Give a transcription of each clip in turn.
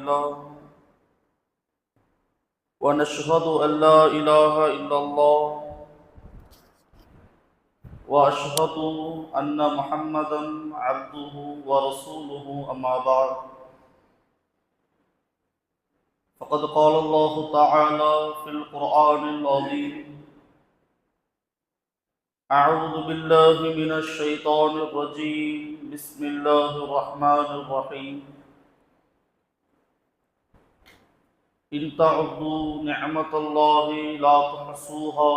لله ونشهد أن لا إله إلا الله وأشهد أن محمدا عبده ورسوله أما بعد فقد قال الله تعالى في القرآن العظيم أعوذ بالله من الشيطان الرجيم بسم الله الرحمن الرحيم إن تعدوا نعمة الله لا تحصوها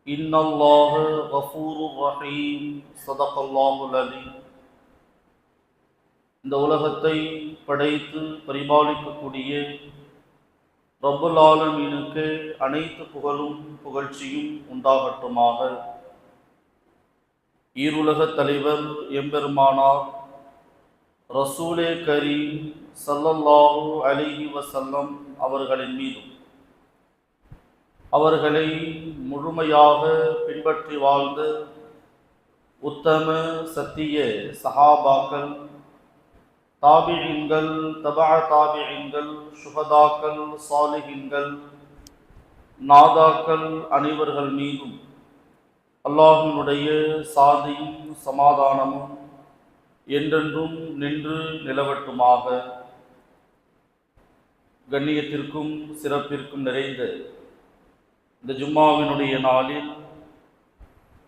إن الله غفور رحيم صدق الله العليم. இந்த உலகத்தை படைத்து பரிபாலிக்கக்கூடிய ரப்புல் ஆலமீனுக்கு அனைத்து புகழும் புகழ்ச்சியும் உண்டாகட்டுமாக. ஈருலக தலைவர் எம்பெருமானார் ரசூலே கரீம் ஸல்லல்லாஹு அலைஹி வஸல்லம் அவர்களின் மீதும் அவர்களை முழுமையாக பின்பற்றி வாழ்ந்த உத்தம சத்திய சஹாபாக்கள், தாபிஈன்கள், தபஅ தாபிஈன்கள், சுஹதாக்கள், சாலிஹீன்கள், நாதாக்கள் அனைவர்கள் மீதும் அல்லாஹ்வினுடைய சாந்தியும் சமாதானமும் என்றென்றும் நின்று நிலவட்டுமாக. கண்ணியத்திற்கும் சிறப்பிற்கும் நிறைந்த இந்த ஜும்மாவினுடைய நாளில்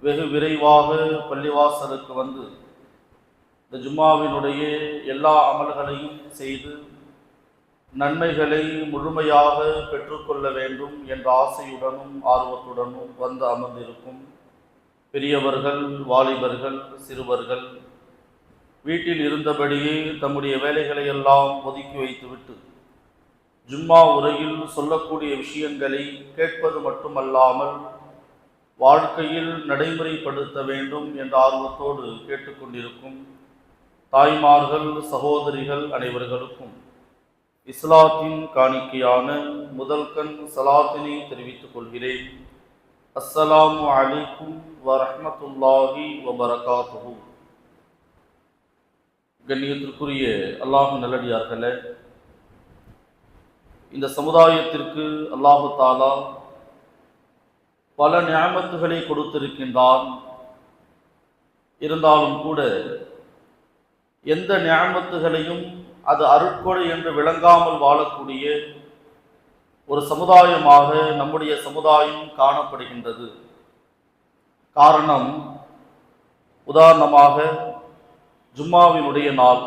வெகு விரைவாக பள்ளிவாசலுக்கு வந்து இந்த ஜும்மாவினுடைய எல்லா அமல்களையும் செய்து நன்மைகளை முழுமையாக பெற்றுக்கொள்ள வேண்டும் என்ற ஆசையுடனும் ஆர்வத்துடனும் வந்து அமர்ந்திருக்கும் பெரியவர்கள், வாலிபர்கள், சிறுவர்கள் வீட்டில் இருந்தபடியே தம்முடைய வேலைகளை எல்லாம் ஒதுக்கி வைத்துவிட்டு ஜும்மா உரையில் சொல்லக்கூடிய விஷயங்களை கேட்பது மட்டுமல்லாமல் வாழ்க்கையில் நடைமுறைப்படுத்த வேண்டும் என்ற ஆர்வத்தோடு கேட்டுக்கொண்டிருக்கும் தாய்மார்கள், சகோதரிகள் அனைவர்களுக்கும் இஸ்லாத்தின் காணிக்கையான முதல் கண் சலாத்தினை தெரிவித்துக் கொள்கிறேன். அஸ்ஸலாமு அலைக்கும் வரஹ்மத்துல்லாஹி வபரகாத்துஹு. கண்ணியத்திற்குரிய அல்லாஹ் நல்லடியார்களே, இந்த சமுதாயத்திற்கு அல்லாஹு தாலா பல நிஅமத்துகளை கொடுத்திருக்கின்றான். இருந்தாலும் கூட எந்த நிஅமத்துகளையும் அது அருட்கொடை என்று விளங்காமல் வாழக்கூடிய ஒரு சமுதாயமாக நம்முடைய சமுதாயம் காணப்படுகின்றது. காரணம், உதாரணமாக ஜும்மாவினுடைய நாள்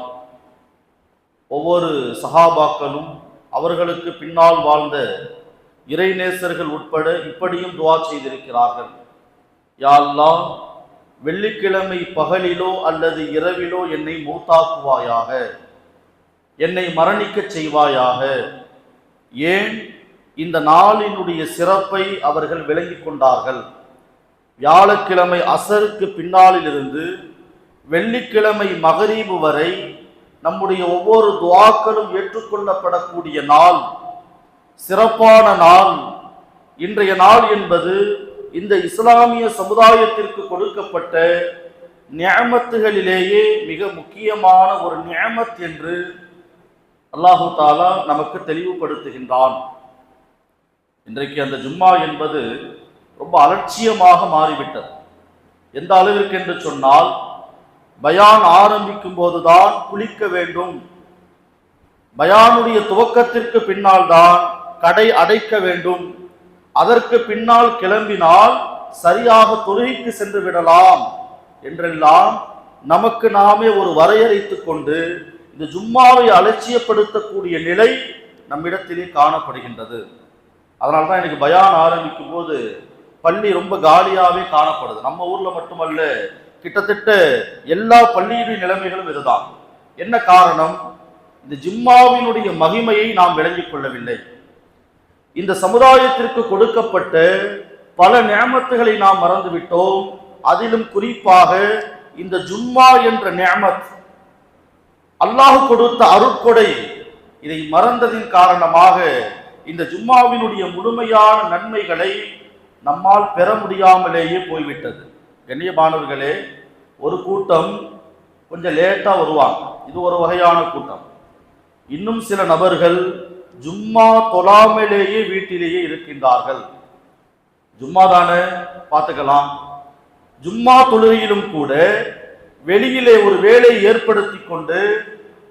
ஒவ்வொரு சஹாபாக்களும் அவர்களுக்கு பின்னால் வாழ்ந்த இறைநேசர்கள் உட்பட இப்படியும் துஆ செய்திருக்கிறார்கள். யா அல்லாஹ், வெள்ளிக்கிழமை பகலிலோ அல்லது இரவிலோ என்னை மூத்தாக்குவாயாக, என்னை மரணிக்க செய்வாயாக. ஏன்? இந்த நாளினுடைய சிறப்பை அவர்கள் விளங்கிக் கொண்டார்கள். வியாழக்கிழமை அசருக்கு பின்னாலிலிருந்து வெள்ளிக்கிழமை மகரீபு வரை நம்முடைய ஒவ்வொரு துஆக்களும் ஏற்றுக்கொள்ளப்படக்கூடிய நாள், சிறப்பான நாள். இன்றைய நாள் என்பது இந்த இஸ்லாமிய சமுதாயத்திற்கு கொடுக்கப்பட்ட நிஅமத்துகளிலேயே மிக முக்கியமான ஒரு நிஅமத் என்று அல்லாஹு தாலா நமக்கு தெளிவுபடுத்துகின்றான். இன்றைக்கு அந்த ஜும்மா என்பது ரொம்ப அலட்சியமாக மாறிவிட்டது. எந்த அளவிற்கு என்று சொன்னால், பயான் ஆரம்பிக்கும் போதுதான் குளிக்க வேண்டும், பயானுடைய துவக்கத்திற்கு பின்னால் தான் கடை அடைக்க வேண்டும், அதற்கு பின்னால் கிளம்பினால் சரியாக தொழுகைக்கு சென்று விடலாம் என்றெல்லாம் நமக்கு நாமே ஒரு வரையறைத்துக் கொண்டு இந்த ஜும்மாவை அலட்சியப்படுத்தக்கூடிய நிலை நம்மிடத்திலே காணப்படுகின்றது. அதனால தான் எனக்கு பயான் ஆரம்பிக்கும் போது பள்ளி ரொம்ப காலியாகவே காணப்படுது. நம்ம ஊர்ல மட்டுமல்ல, கிட்டத்தட்ட எல்லா பள்ளியுடைய நிலைமைகளும் இதுதான். என்ன காரணம்? இந்த ஜும்மாவினுடைய மகிமையை நாம் விளங்கிக் கொள்ளவில்லை. இந்த சமுதாயத்திற்கு கொடுக்கப்பட்ட பல நிஅமத்துகளை நாம் மறந்துவிட்டோம். அதிலும் குறிப்பாக இந்த ஜும்மா என்ற நிஅமத், அல்லாஹ் கொடுத்த அருட்கொடை, இதை மறந்ததின் காரணமாக இந்த ஜும்மாவினுடைய முழுமையான நன்மைகளை நம்மால் பெற முடியாமலேயே போய்விட்டது. இன்னும் சில நபர்கள் ஜும்மா தொழாமலேயே வீட்டிலேயே இருக்கின்றார்கள். ஜும்மா தானே பார்த்துக்கலாம். ஜும்மா தொழுகையிலும் கூட வெளியிலே ஒரு வேலை ஏற்படுத்தி கொண்டு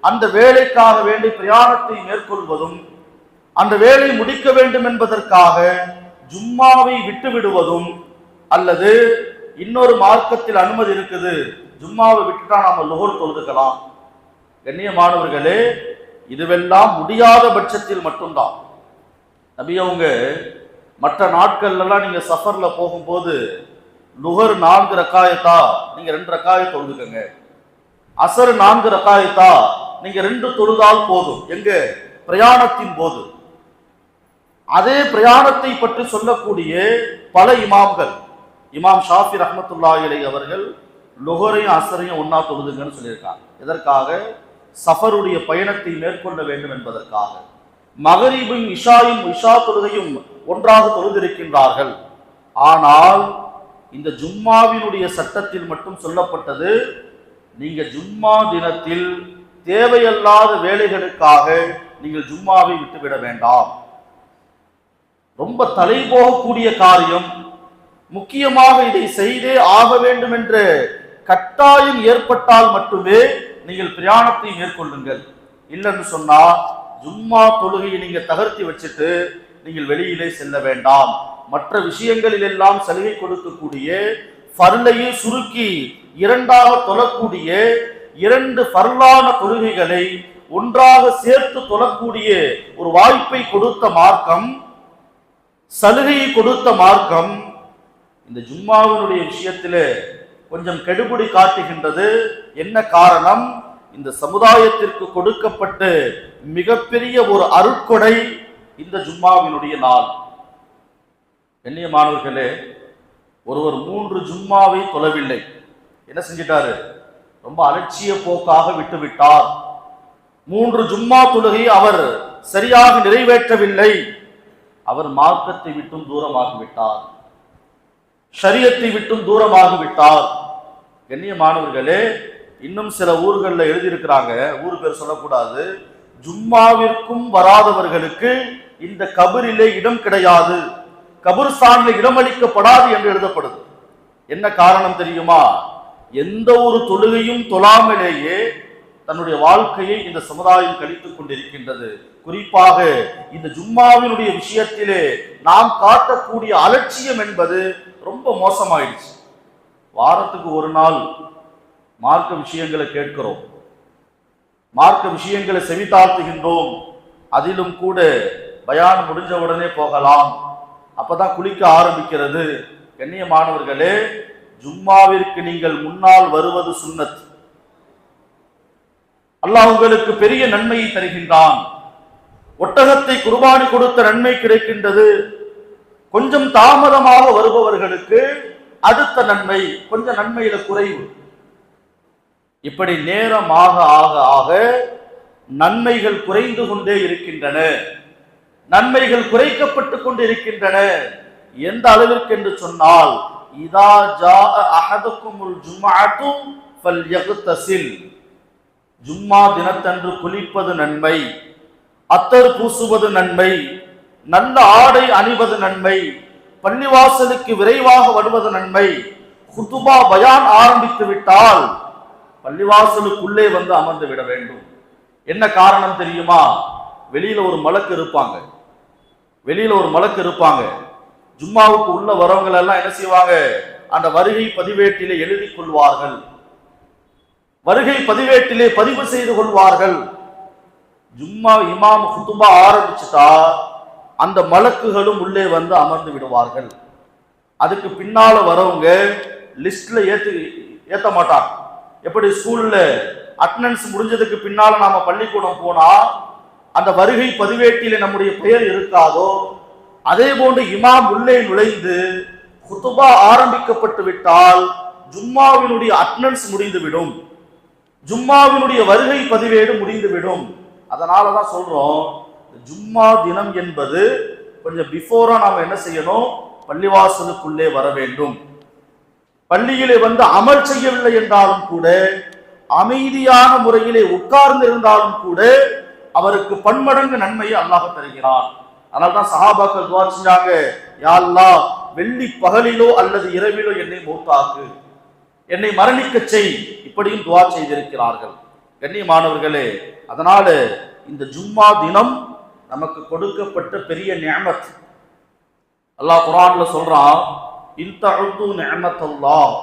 அந்த வேலைக்காக வேண்டி பிரயாணத்தை மேற்கொள்வதும், அந்த வேலை முடிக்க வேண்டும் என்பதற்காக ஜும்மாவை விட்டு விடுவதும், அல்லது இன்னொரு மார்க்கத்தில் அனுமதி இருக்குது, ஜும்மாவை விட்டுட்டா நாம லுஹர் தொழுதுக்கலாம். கண்ணியமானவர்களே, இதுவெல்லாம் முடியாத பட்சத்தில் மட்டும்தான். நபி அவங்க மற்ற நாட்கள்லாம் நீங்க சஃபர்ல போகும்போது லுஹர் 4 ரக்காயத்தா, நீங்க 2 ரக்காயத் தொழுதுக்கங்க. அசர் 4 ரக்காயத்தா, நீங்க 2 தொழுதால் போதும். எங்க? பிரயாணத்தின் போது. அதே பிரயாணத்தை பற்றி சொல்லக்கூடிய பல இமாம்கள், இமாம் ஷாஃபி ரஹ்மத்துல்லாஹி அலைஹி அவர்கள் லுஹரையும் அசரையும் ஒன்னா தொழுதுங்கன்னு சொல்லியிருக்காங்க. எதற்காக? சஃபருடைய பயணத்தை மேற்கொள்ள வேண்டும் என்பதற்காக. மகரிபும் இஷாயும் இஷா தொழுகையும் ஒன்றாக தொழுதிருக்கின்றார்கள். ஆனால் இந்த ஜும்மாவினுடைய சட்டத்தில் மட்டும் சொல்லப்பட்டது, நீங்க ஜும்மா தினத்தில் தேவையல்லாத வேலைகளுக்காக நீங்கள் ஜும்மாவை விட்டுவிட வேண்டாம். ரொம்ப தலை போகக்கூடிய காரியம், முக்கியமாக இதை செய்தே ஆக வேண்டும் என்ற கட்டாயம் ஏற்பட்டால் மட்டுமே நீங்கள் பிரயாணத்தை மேற்கொள்ளுங்கள். இல்லைன்னு சொன்னா ஜும்மா தொழுகையை நீங்க தகர்த்தி வச்சுட்டு நீங்கள் வெளியிலே செல்ல வேண்டாம். மற்ற விஷயங்களில் எல்லாம் சலுகை கொடுக்கக்கூடிய, ஃபர்லையை சுருக்கி 2ஆக தொழக்கூடிய 2 ஃபர்லான தொழுகைகளை ஒன்றாக சேர்த்து தொழக்கூடிய ஒரு வாய்ப்பை கொடுத்த மார்க்கம், சலுகையை கொடுத்த மார்க்கம் இந்த ஜும்மாவினுடைய விஷயத்திலே கொஞ்சம் கெடுபிடி காட்டுகின்றது. என்ன காரணம்? இந்த சமுதாயத்திற்கு கொடுக்கப்பட்ட மிகப்பெரிய ஒரு அருட்கொடை இந்த ஜும்மாவினுடைய நாள். கண்ணியமானவர்களே, ஒருவர் 3 ஜும்மாவை தொழவில்லை, என்ன செஞ்சிட்டாரு? ரொம்ப அலட்சிய போக்காக விட்டுவிட்டார். 3 ஜும்மா தொழுகை அவர் சரியாக நிறைவேற்றவில்லை. அவர் மார்க்கத்தை விட்டும் தூரமாகிவிட்டார், ஷரியத்தை விட்டும் தூரமாகிவிட்டார். கண்ணியமானவர்களே, இன்னும் சில ஊர்களில் எழுதியிருக்கிறாங்க, ஊர் பேர் சொல்லக்கூடாது, ஜும்மாவிற்கும் வராதவர்களுக்கு இந்த கபரிலே இடம் கிடையாது, கபர்ஸ்தானில் இடமளிக்கப்படாது என்று எழுதப்படுது. என்ன காரணம் தெரியுமா? எந்த ஒரு தொழுகையும் தொழாமலேயே தன்னுடைய வாழ்க்கையை இந்த சமுதாயம் கழித்துக் கொண்டிருக்கின்றது. குறிப்பாக இந்த ஜும்மாவினுடைய விஷயத்திலே நாம் காட்டக்கூடிய அலட்சியம் என்பது ரொம்ப மோசமாயிடுச்சு. வாரத்துக்கு ஒரு நாள் மார்க்க விஷயங்களை கேட்கிறோம், மார்க்க விஷயங்களை செவித்தாழ்த்துகின்றோம். அதிலும் கூட பயான் முடிஞ்ச உடனே போகலாம், அப்பதான் குளிக்க ஆரம்பிக்கிறது. கண்ணியமானவர்களே, ஜும்மாவிற்கு நீங்கள் முன்னால் வருவது சுன்னத். அல்லாஹ் உங்களுக்கு பெரிய நன்மையை தருகின்றான். ஒட்டகத்தை குர்பானி கொடுத்த நன்மை கிடைக்கின்றது. கொஞ்சம் தாமதமாக வருபவர்களுக்கு அடுத்த நன்மை, கொஞ்சம் நன்மையில குறைவு. இப்படி நேரமாக ஆக ஆக நன்மைகள் குறைந்து கொண்டே இருக்கின்றன, நன்மைகள் குறைக்கப்பட்டு கொண்டு இருக்கின்றன. எந்த அளவிற்கு என்று சொன்னால், இதா ஜாஅ அஹதுகுமுல் ஜும்அத்து ஃபல்யக்தஸில், ஜும்மா தினத்தன்று குளிப்பது நன்மை, அத்தர் பூசுவது நன்மை, நல்ல ஆடை அணிவது நன்மை, பள்ளிவாசலுக்கு விரைவாக வருவது நன்மை. குதுபா பயான் ஆரம்பித்து விட்டால் பள்ளிவாசலுக்குள்ளே வந்து அமர்ந்து விட வேண்டும். என்ன காரணம் தெரியுமா? வெளியில ஒரு மலக்கு இருப்பாங்க, வெளியில ஒரு மலக்கு இருப்பாங்க. ஜும்மாவுக்கு உள்ள வரவங்க எல்லாம் என்ன செய்வாங்க? அந்த வருகை பதிவேட்டிலே எழுதி கொள்வார்கள், வருகை பதிவேட்டிலே பதிவு செய்து கொள்வார்கள். ஜும்மா இமாம் குதுபா ஆரம்பிச்சுட்டா அந்த மலக்குகளும் உள்ளே வந்து அமர்ந்து விடுவார்கள். அதுக்கு பின்னால வரவங்க லிஸ்ட்ல ஏத்த மாட்டாங்க. எப்படி ஸ்கூல்ல அட்டெண்டன்ஸ் முடிஞ்சதுக்கு பின்னால நாம பள்ளிக்கூடம் போனா அந்த வருகை பதிவேட்டிலே நம்முடைய பெயர் இருக்காதோ, அதே போன்று இமாம் உள்ளே நுழைந்து குதுபா ஆரம்பிக்கப்பட்டு விட்டால் ஜும்மாவினுடைய அட்டெண்டன்ஸ் முடிந்துவிடும், ஜும்மாவினுடைய வருகை பதிவேடு முடிந்துவிடும். அதனாலதான் சொல்றோம், ஜும்மா தினம் என்பது கொஞ்சம் பிஃபோரா நாம என்ன செய்யணும்? பள்ளிவாசலுக்குள்ளே வர வேண்டும். பள்ளியிலே வந்து அமல் செய்யவில்லை என்றாலும் கூட, அமைதியான முறையிலே உட்கார்ந்து இருந்தாலும் கூட அவருக்கு பன்மடங்கு நன்மையை அல்லாஹ் தருகிறான். அதனால்தான் சஹாபாக்கள் துஆ செஞ்சாங்க, யா அல்லாஹ் வெள்ளி பகலிலோ அல்லது இரவிலோ என்னை மௌத்தாக்கு, என்னை மரணிக்க செய், இப்படியும் துஆ செய்திருக்கிறார்கள். கண்ணியமானவர்களே, அதனால இந்த ஜும்மா தினம் நமக்கு கொடுக்கப்பட்ட பெரிய நிஅமத். அல்லாஹ் குர்ஆன்ல சொல்றான், இன் தஅது நிஅமத்தல்லாஹ்,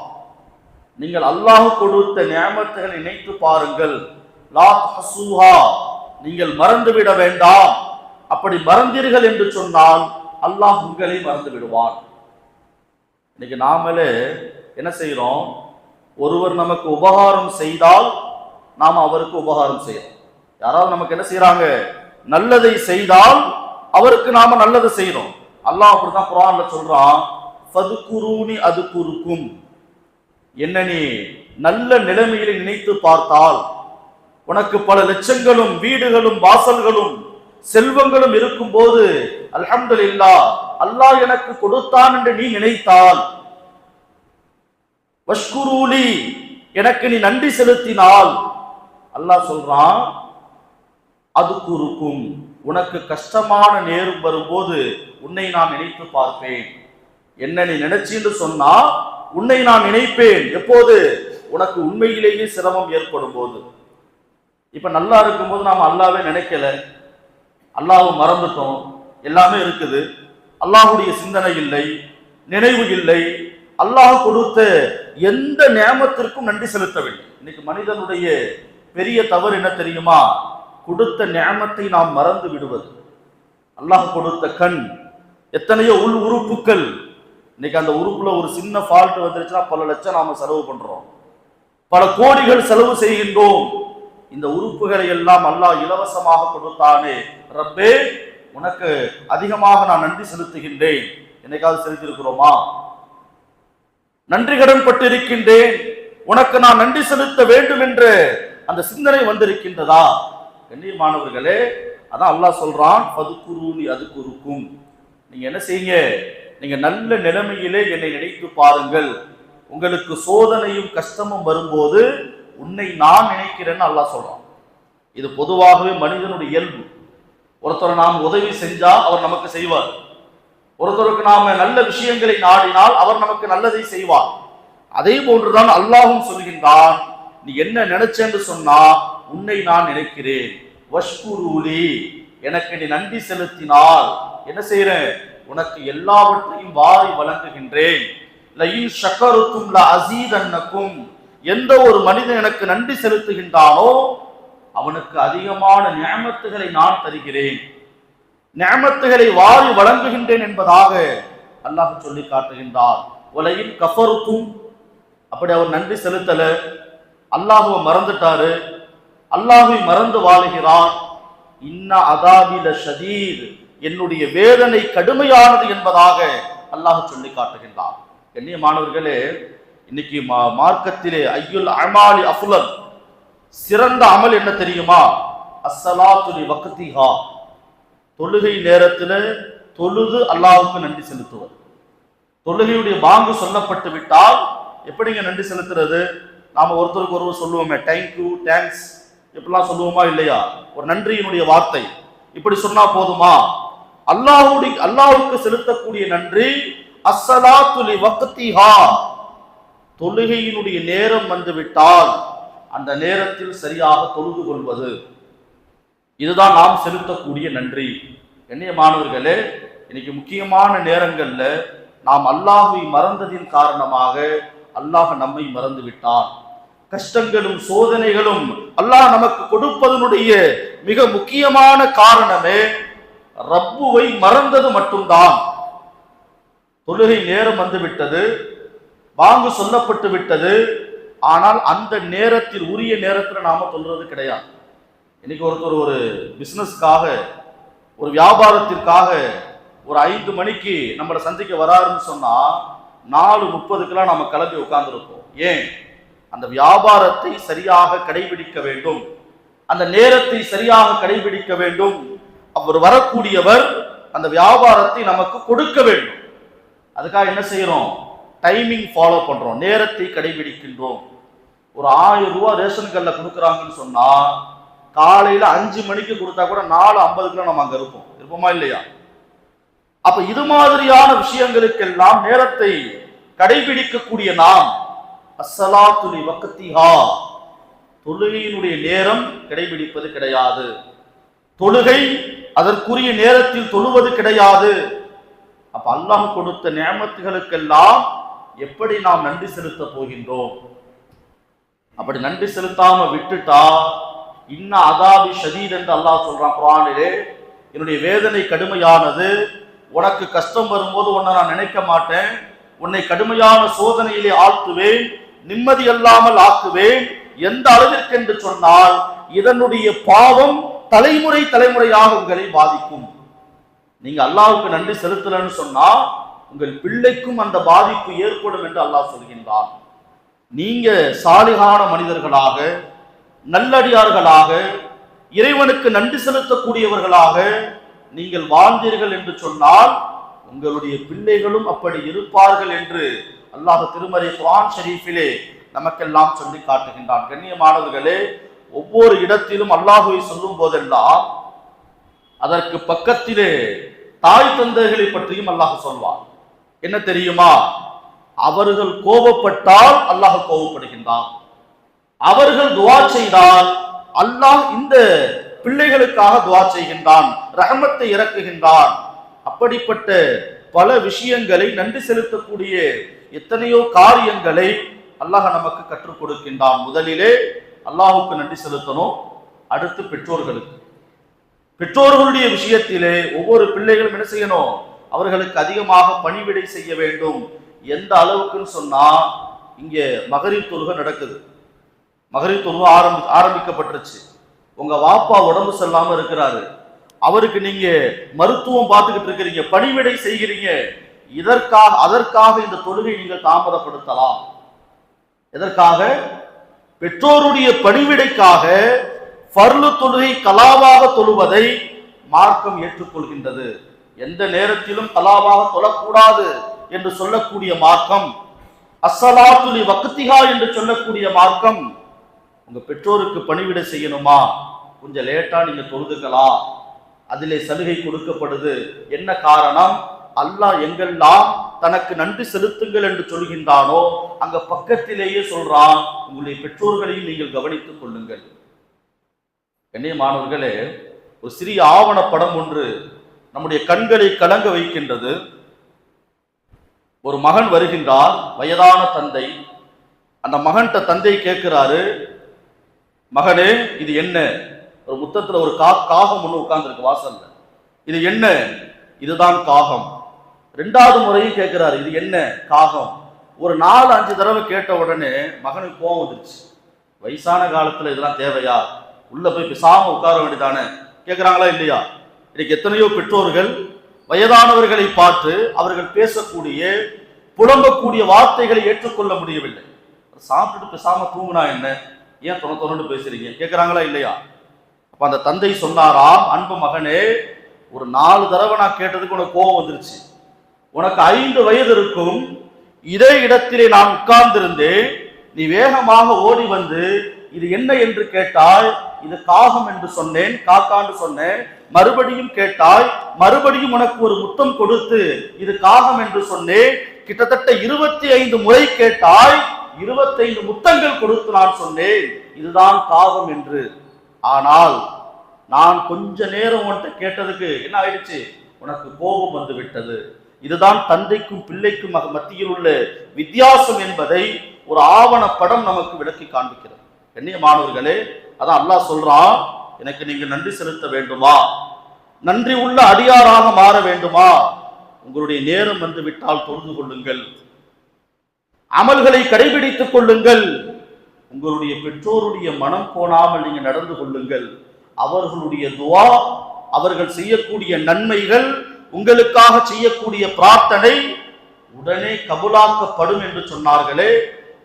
நீங்கள் அல்லாஹ் கொடுத்த நிஅமத்துகளை நினைத்து பாருங்கள், லா தஹஸூஹா, நீங்கள் மறந்துவிட வேண்டாம். அப்படி மறந்தீர்கள் என்று சொன்னால் அல்லாஹ் உங்களை மறந்து விடுவான். இன்னைக்கு நாமளே என்ன செய்யறோம்? ஒருவர் நமக்கு உபகாரம் செய்தால் நாம் அவருக்கு உபகாரம் செய்யறோம். யாராவது நமக்கு என்ன செய்யறாங்க? நல்லதை செய்தால் அவருக்கு நாம நல்லது செய்யறோம். அல்லாஹ் அப்படிதான் குர்ஆன்ல சொல்றான், ஃபதுகுரூனி அதுகுருக்கும், என்ன நீ நல்ல நிலைமையில நினைத்து பார்த்தால், உனக்கு பல லட்சங்களும் வீடுகளும் வாசல்களும் செல்வங்களும் இருக்கும் போது அல்ஹம்துலில்லாஹ் அல்லாஹ் எனக்கு கொடுத்தான் என்று நீ நினைத்தால், வஷ்குரூலி, எனக்கு நீ நன்றி செலுத்தினால், அல்லாஹ் சொல்றான் அதுகுருக்கும், உனக்கு கஷ்டமான நேரம் வரும்போது உன்னை நான் நினைத்து பார்ப்பேன். என்ன நீ நினைச்சின்னு சொன்னா உன்னை நான் நினைப்பேன். எப்போது? உனக்கு உண்மையிலேயே சிரமம் ஏற்படும் போது. இப்ப நல்லா இருக்கும்போது நாம அல்லாஹ்வை நினைக்கல, அல்லாஹ்வை மறந்துட்டோம், எல்லாமே இருக்குது, அல்லாஹ்வுடைய சிந்தனை இல்லை, நினைவு இல்லை, அல்லாஹ் கொடுத்த எந்த நியாமத்திற்கும் நன்றி செலுத்தவில்லை. இன்னைக்கு மனிதனுடைய பெரிய தவறு என்ன தெரியுமா? கொடுத்த நியாமத்தை நாம் மறந்து விடுவது. அல்லாஹ் கொடுத்த கண், எத்தனையோ உள் உறுப்புகள், இன்னைக்கு அந்த உறுப்புல ஒரு சின்ன ஃபால்ட் வந்துருச்சுன்னா பல லட்சம் நாம செலவு பண்றோம், பல கோடிகள் செலவு செய்கின்றோம். இந்த உறுப்புகளை எல்லாம் அல்லாஹ் இலவசமாக கொடுத்தானே, ரப்பே உனக்கு அதிகமாக நான் நன்றி செலுத்துகின்றேன். என்னைக்காவது செலுத்தியிருக்கிறோமா? நன்றி கடன் பட்டிருக்கின்றேன், உனக்கு நான் நன்றி செலுத்த வேண்டும் என்று அந்த சிந்தனை வந்திருக்கின்றதா? கண்ணியமானவர்களே, அதான் அல்லாஹ் சொல்றான், ஃபதுகுரூனி அதுகுருக்கும், நீங்க என்ன செய்யுங்க? நீங்க நல்ல நிலைமையிலே என்னை நினைத்து பாருங்கள். உங்களுக்கு சோதனையும் கஷ்டமும் வரும்போது உன்னை நான் நினைக்கிறேன்னு அல்லாஹ் சொல்றான். இது பொதுவாகவே மனிதனுடைய இயல்பு. ஒருத்தரை நாம் உதவி செஞ்சா அவர் நமக்கு செய்வார், ஒருத்தருக்கு நாம நல்ல விஷயங்களை நாடினால் அவர் நமக்கு நல்லதை செய்வார். அதே போன்றுதான் அல்லாஹும் சொல்கின்றான், நீ என்ன நினைச்சேன்னு சொன்னா உன்னை நான் நினைக்கிறேன். வஷ்குரூலி, எனக்கு நீ நன்றி செலுத்தினால் என்ன செய்யறேன்? உனக்கு எல்லாவற்றையும் வாரி வழங்குகின்றேன். லஇன் ஷக்கருத்தும் லஅஸீதன்னக்கும், எந்த ஒரு மனிதன் எனக்கு நன்றி செலுத்துகின்றானோ அவனுக்கு அதிகமான நிஅமத்துகளை நான் தருகிறேன், நிஅமத்துகளை வாரி வழங்குகின்றேன் என்பதாக அல்லாஹ் சொல்லி காட்டுகின்றார். வலஇன் கஃபருத்தும், அப்படி அவர் நன்றி செலுத்தல, அல்லாஹ்வை மறந்துட்டாரு, அல்லாஹ்வை மறந்து வாழுகிறார், இன்ன அதாபில ஷதீத், என்னுடைய வேதனை கடுமையானது என்பதாக அல்லாஹ் சொல்லி காட்டுகின்றார். கண்ணியமானவர்களே, இன்னைக்கு மார்க்கத்திலே ஐயுல் அமாலி அஃலல், சிறந்த அமல் என்ன தெரியுமா? அஸ்ஸலாத்து லி வக்திஹா, தொழுகை நேரத்தில் தொழுது அல்லாஹ்வுக்கு நன்றி செலுத்துவது. தொழுகையுடைய பாங்கு சொல்லப்பட்டு விட்டால் எப்படிங்க நன்றி செலுத்துறது? நாம ஒருத்தருக்கு ஒருவர் சொல்லுவோமே, தேங்க்யூ, தேங்க்ஸ், இப்படிலாம் சொல்லுவோமா இல்லையா? ஒரு நன்றியினுடைய வார்த்தை இப்படி சொன்னா போதுமா? அல்லாஹ்வுக்கு செலுத்தக்கூடிய நன்றி அஸ்ஸலாத்து லி வக்திஹா, தொழுகையினுடைய நேரம் வந்துவிட்டால் அந்த நேரத்தில் சரியாக தொழுது கொள்வது, இதுதான் நாம் செலுத்தக்கூடிய நன்றி. கண்ணியமானவர்களே, இன்னைக்கு முக்கியமான நேரங்கள்ல நாம் அல்லாஹ்வை மறந்ததின் காரணமாக அல்லாஹ் நம்மை மறந்து விட்டான். கஷ்டங்களும் சோதனைகளும் அல்லாஹ் நமக்கு கொடுப்பதனுடைய மிக முக்கியமான காரணமே ரப்புவை மறந்தது மட்டும்தான். தொழுகை நேரம் வந்து விட்டது, பாங்கு சொல்லப்பட்டு விட்டது, ஆனால் அந்த நேரத்தில் உரிய நேரத்தில் நாம சொல்றது கிடையாது. இன்னைக்கு ஒருத்தர் ஒரு பிசினஸ்க்காக, ஒரு வியாபாரத்திற்காக ஒரு 5 மணிக்கு நம்மளை சந்திக்க வராருன்னு சொன்னா 4:30க்கெல்லாம் நம்ம கிளம்பி உட்கார்ந்துருப்போம். ஏன்? அந்த வியாபாரத்தை சரியாக கடைபிடிக்க வேண்டும், அந்த நேரத்தை சரியாக கடைபிடிக்க வேண்டும். அவர் வரக்கூடியவர் அந்த வியாபாரத்தை நமக்கு கொடுக்க வேண்டும். அதுக்காக என்ன செய்யறோம்? டைமிங் ஃபாலோ பண்றோம், நேரத்தை கடைபிடிக்கின்றோம். ஒரு 1000 ரூபாய் ரேஷன் கல்ல கொடுக்குறாங்கன்னு சொன்னா காலையில 5 மணிக்கு கொடுத்தா கூட 4:50 நம்ம அங்க இருப்போமா இல்லையா? அப்ப இது மாதிரியான விஷயங்களுக்கெல்லாம் நேரத்தை கடைபிடிக்கக்கூடிய நாம் அஸ்ஸலாத்து லி வக்திஹா, தொழுகையினுடைய நேரம் கடைபிடிப்பது கிடையாது. தொழுகை அதற்குரிய நேரத்தில் தொழுவது கிடையாது. அப்ப அல்லாஹ் கொடுத்த நியமத்துகளுக்கெல்லாம் எப்படி நாம் நன்றி செலுத்த போகின்றோம்? அப்படி நன்றி செலுத்தாம விட்டுட்டா இன்ன அதாபி ஷதீத் என்று அல்லாஹ் சொல்றான் குர்ஆனிலே. என்னுடைய வேதனை கடுமையானது. உனக்கு கஷ்டம் வரும்போது உன்னை நான் நினைக்க மாட்டேன், உன்னை கடுமையான சோதனையிலே ஆழ்த்துவேன், நிம்மதி அல்லாமல் ஆக்குவேன். எந்த அளவிற்கு என்று சொன்னால் இதனுடைய பாவம் தலைமுறை தலைமுறையாக உங்களை பாதிக்கும். நீங்க அல்லாஹ்வுக்கு நன்றி செலுத்தலன்னு சொன்னா உங்கள் பிள்ளைக்கும் அந்த பாதிப்பு ஏற்படும் என்று அல்லாஹ் சொல்கின்றான். நீங்க சாலிகான மனிதர்களாக, நல்லடியார்களாக, இறைவனுக்கு நன்றி செலுத்தக்கூடியவர்களாக நீங்கள் வாழ்ந்தீர்கள் என்று சொன்னால் உங்களுடைய பிள்ளைகளும் அப்படி இருப்பார்கள் என்று அல்லாஹ் திருமறை குர்ஆன் ஷரீஃபிலே நமக்கெல்லாம் சொல்லி காட்டுகின்றான். கண்ணியமானவர்களே, ஒவ்வொரு இடத்திலும் அல்லாஹ்வை சொல்லும் போதெல்லாம் அதற்கு பக்கத்திலே தாய் தந்தைகளை பற்றியும் அல்லாஹ் சொல்வார். என்ன தெரியுமா? அவர்கள் கோபப்பட்டால் அல்லாஹ் கோபப்படுகின்றான். அவர்கள் துஆ செய்தால் அல்லாஹ் இந்த பிள்ளைகளுக்காக துஆ செய்கின்றான், ரஹமத்தை இறக்குகின்றான். அப்படிப்பட்ட பல விஷயங்களை, நன்றி செலுத்தக்கூடிய எத்தனையோ காரியங்களை அல்லாஹ் நமக்கு கற்றுக் கொடுக்கின்றான். முதலிலே அல்லாஹ்வுக்கு நன்றி செலுத்தணும். அடுத்து பெற்றோர்களுக்கு. பெற்றோர்களுடைய விஷயத்திலே ஒவ்வொரு பிள்ளைகளும் என்ன செய்யணும்? அவர்களுக்கு அதிகமாக பணிவிடை செய்ய வேண்டும். எந்த அளவுக்குன்னு சொன்னா, இங்கே மகரிப் தொழுகை நடக்குது, மகரிப் தொழுகை ஆரம்பிக்கப்பட்டுருச்சு. உங்க வாப்பா உடம்பு சரியில்லாம இருக்கிறாரு, அவருக்கு நீங்க மருத்துவம் பார்த்துக்கிட்டு இருக்கிறீங்க, பணிவிடை செய்கிறீங்க. அதற்காக இந்த தொழுகை நீங்கள் தாமதப்படுத்தலாம். எதற்காக? பெற்றோருடைய பணிவிடைக்காக ஃபர்லு தொழுகை கலாவாக தொழுவதை மார்க்கம் ஏற்றுக்கொள்கின்றது. எந்த நேரத்திலும் கலாவாக தொழக்கூடாது என்று சொல்லக்கூடிய மார்க்கம், அஸ்ஸலாத்து லி வக்திஹா என்று சொல்லக்கூடிய மார்க்கம். உங்க பெற்றோருக்கு பணிவிடை செய்யணுமா, கொஞ்சம் லேட்டா நீங்க தொழுதுக்கலாம், அதிலே சலுகை கொடுக்கப்படுது. என்ன காரணம்? அல்லாஹ் எங்கெல்லாம் தனக்கு நன்றி செலுத்துங்கள் என்று சொல்கின்றானோ அங்க பக்கத்திலேயே சொல்றான், உங்களுடைய பெற்றோர்களையும் நீங்கள் கவனித்துக் கொள்ளுங்கள். கண்ணியமானவர்களே, ஒரு சிறிய ஆவணப்படம் ஒன்று நம்முடைய கண்களை கலங்க வைக்கின்றது. ஒரு மகன் வருகின்றார், வயதான தந்தை. அந்த மகன்கிட்ட தந்தை கேட்கிறாரு, மகனே இது என்ன? ஒரு முத்தத்துல ஒரு காகம் ஒன்று உட்கார்ந்துருக்கு வாசல்ல. இது என்ன? இதுதான் காகம். 2வது முறையும் கேட்கிறாரு, இது என்ன? காகம். ஒரு 4-5 தடவை கேட்ட உடனே மகனுக்கு கோபம் வந்துருச்சு. வயசான காலத்துல இதெல்லாம் தேவையா? உள்ள போய் பேசாம உட்கார வேண்டியதானே. கேட்கிறாங்களா இல்லையா? இன்னைக்கு எத்தனையோ பெற்றோர்கள் வயதானவர்களை பார்த்து அவர்கள் பேசக்கூடிய, புலம்பக்கூடிய வார்த்தைகளை ஏற்றுக்கொள்ள முடியவில்லை. சாப்பிட்டுட்டு பேசாம தூங்குனா என்ன, ஏன் தொண பேசுறீங்க? கேட்கிறாங்களா இல்லையா? அப்ப அந்த தந்தை சொன்னாராம், அன்பு மகனே, ஒரு 4 தடவை நான் கேட்டதுக்கு உனக்கு கோபம் வந்துருச்சு. உனக்கு 5 வயது இருக்கும், இதே இடத்திலே நான் உட்கார்ந்திருந்தேன். நீ வேகமாக ஓடி வந்து இது என்ன என்று கேட்டாய், இது காகம் என்று சொன்னேன், காக்கான்னு சொன்னேன். மறுபடியும் கேட்டாய், மறுபடியும் உனக்கு ஒரு முத்தம் கொடுத்து இது காகம் என்று சொன்னேன். கிட்டத்தட்ட 25 முறை கேட்டாய், 25 முத்தங்கள் கொடுத்து நான் சொன்னேன் இதுதான் காகம் என்று. ஆனால் நான் கொஞ்ச நேரம் உன்கிட்ட கேட்டதுக்கு என்ன ஆயிடுச்சு? உனக்கு கோபம் வந்து விட்டது. இதுதான் தந்தைக்கும் பிள்ளைக்கும் மத்தியில் உள்ள வித்தியாசம் என்பதை ஒரு ஆவணப்படம் நமக்கு விளக்கி காண்பிக்கிறது. கண்ணியமானவர்களே, அதான் அல்லாஹ் சொல்றான், எனக்கு நீங்க நன்றி செலுத்த வேண்டுமா, நன்றி உள்ள அடியாராக மாற வேண்டுமா, உங்களுடைய நேரம் வந்து விட்டால் தொழுது கொள்ளுங்கள், அமல்களை கடைபிடித்துக் கொள்ளுங்கள், உங்களுடைய பெற்றோருடைய மனம் கோணாமல் நீங்க நடந்து கொள்ளுங்கள். அவர்களுடைய துஆ, அவர்கள் செய்யக்கூடிய நன்மைகள், உங்களுக்காக செய்யக்கூடிய பிரார்த்தனை உடனே கபூலாக்கப்படும் என்று சொன்னார்களே.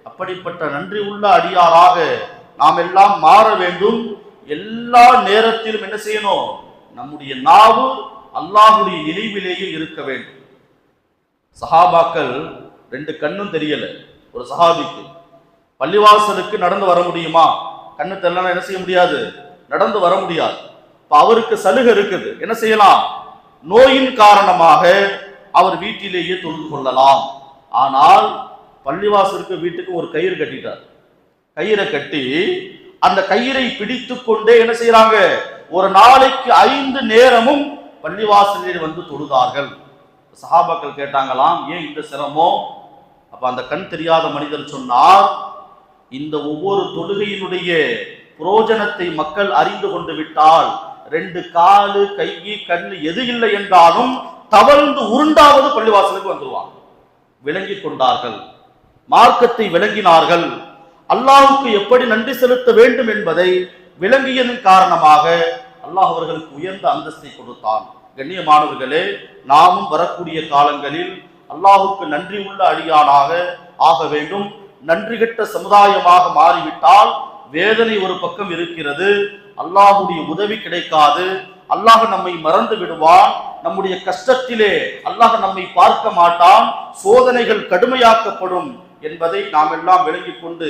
அப்படிப்பட்ட நன்றி உள்ள அடியாராக நாம் எல்லாம் மாற வேண்டும். எல்லா நேரத்திலும் என்ன செய்யணும்? நம்முடைய நாவு அல்லாஹ்வுடைய நினைவிலேயே இருக்க வேண்டும். சஹாபாக்கள் 2 கண்ணும் தெரியல. ஒரு சஹாபிக்கு பள்ளிவாசலுக்கு நடந்து வர முடியுமா? கண்ணு தெரியலனா என்ன செய்ய முடியாது? நடந்து வர முடியாது. இப்ப அவருக்கு சலுகை இருக்குது, என்ன செய்யலாம்? நோயின் காரணமாக அவர் வீட்டிலேயே தொழுது கொள்ளலாம். ஆனால் பள்ளிவாசலுக்கு வீட்டுக்கு ஒரு கயிறு கட்டிட்டார். கயிறை கட்டி அந்த கயிறை பிடித்து கொண்டே என்ன செய்யறாங்க? ஒரு நாளைக்கு 5 நேரமும் பள்ளிவாசலில் வந்து தொழுதார்கள். சஹாபாக்கள் கேட்டாங்களாம், ஏன் இந்த சிரமம்? அப்ப அந்த கண் தெரியாத மனிதர் சொன்னார், இந்த ஒவ்வொரு தொழுகையினுடைய புரோஜனத்தை மக்கள் அறிந்து கொண்டு விட்டால் 2 காலு கை கண்ணு எது இல்லை என்றாலும் தவழ்ந்து உருண்டாவது பள்ளிவாசலுக்கு வந்துருவாங்க. விளங்கி கொண்டார்கள், மார்க்கத்தை விளங்கினார்கள், அல்லாஹ்வுக்கு எப்படி நன்றி செலுத்த வேண்டும் என்பதை விளங்கியதன் காரணமாக அல்லாஹ் அவர்களுக்கு உயர்ந்த அந்தஸ்தை கொடுத்தான். கண்ணியமானவர்களே, நாமும் வரக்கூடிய காலங்களில் அல்லாஹ்வுக்கு நன்றி உள்ள அடியானாக ஆக வேண்டும். நன்றி கெட்ட சமுதாயமாக மாறிவிட்டால் வேதனை ஒரு பக்கம் இருக்கிறது, அல்லாஹ்வுடைய உதவி கிடைக்காது, அல்லாஹ் நம்மை மறந்து விடுவான், நம்முடைய கஷ்டத்திலே அல்லாஹ் நம்மை பார்க்க மாட்டான், சோதனைகள் கடுமையாக்கப்படும் என்பதை நாம் எல்லாம் விளங்கிக் கொண்டு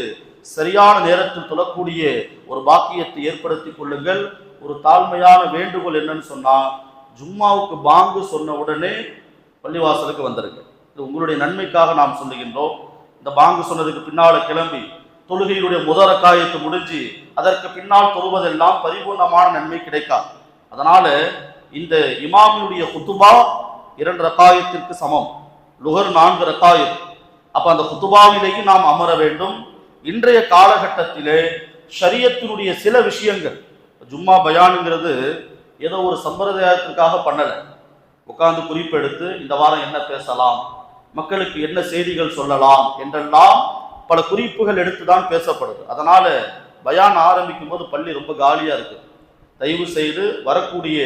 சரியான நேரத்தில் தொழக்கூடிய ஒரு பாக்கியத்தை ஏற்படுத்தி கொள்ளுங்கள். ஒரு தாழ்மையான வேண்டுகோள் என்னன்னு சொன்னா, ஜும்மாவுக்கு பாங்கு சொன்ன உடனே பள்ளிவாசலுக்கு வந்துருங்க. இது உங்களுடைய நன்மைக்காக நாம் சொல்லுகின்றோம். இந்த பாங்கு சொன்னதுக்கு பின்னால கிளம்பி தொழுகையுடைய முதல் ரக்காயத்தை முடிஞ்சு அதற்கு பின்னால் தொழுவதெல்லாம் பரிபூர்ணமான நன்மை கிடைக்காது. அதனால இந்த இமாமினுடைய குத்துபா 2 ரக்காயத்திற்கு சமம், லுகர் 4 ரக்காயத். அப்ப அந்த குத்துபாவிலேயே நாம் அமர வேண்டும். இன்றைய காலகட்டத்திலே ஷரியத்தினுடைய சில விஷயங்கள், ஜும்மா பயானுங்கிறது ஏதோ ஒரு சம்பிரதாயத்திற்காக பண்ணல. உட்கார்ந்து குறிப்பெடுத்து இந்த வாரம் என்ன பேசலாம், மக்களுக்கு என்ன செய்திகள் சொல்லலாம் என்றெல்லாம் பல குறிப்புகள் எடுத்துதான் பேசப்படுது. அதனால பயான் ஆரம்பிக்கும் போது பள்ளி ரொம்ப காலியா இருக்கு. தயவு செய்து வரக்கூடிய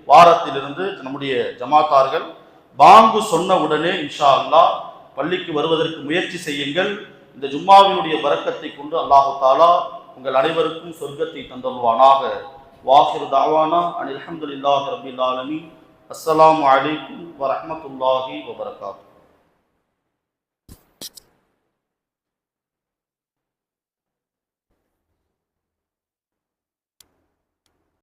வாரத்திலிருந்து நம்முடைய ஜமாத்தார்கள் பாங்கு சொன்ன உடனே இன்ஷா அல்லாஹ் பள்ளிக்கு வருவதற்கு முயற்சி செய்யுங்கள். இந்த ஜும்மாவினுடைய பரக்கத்தை கொண்டு அல்லாஹு தாலா உங்கள் அனைவருக்கும் சொர்க்கத்தை தந்தருவானாக. வாஹிரு தாவானா அனில் ஹம்துலில்லாஹி ரப்பில் ஆலமீன். அஸ்ஸலாமு அலைக்கும் வரஹ்மத்துல்லாஹி வபரகாத்துஹு.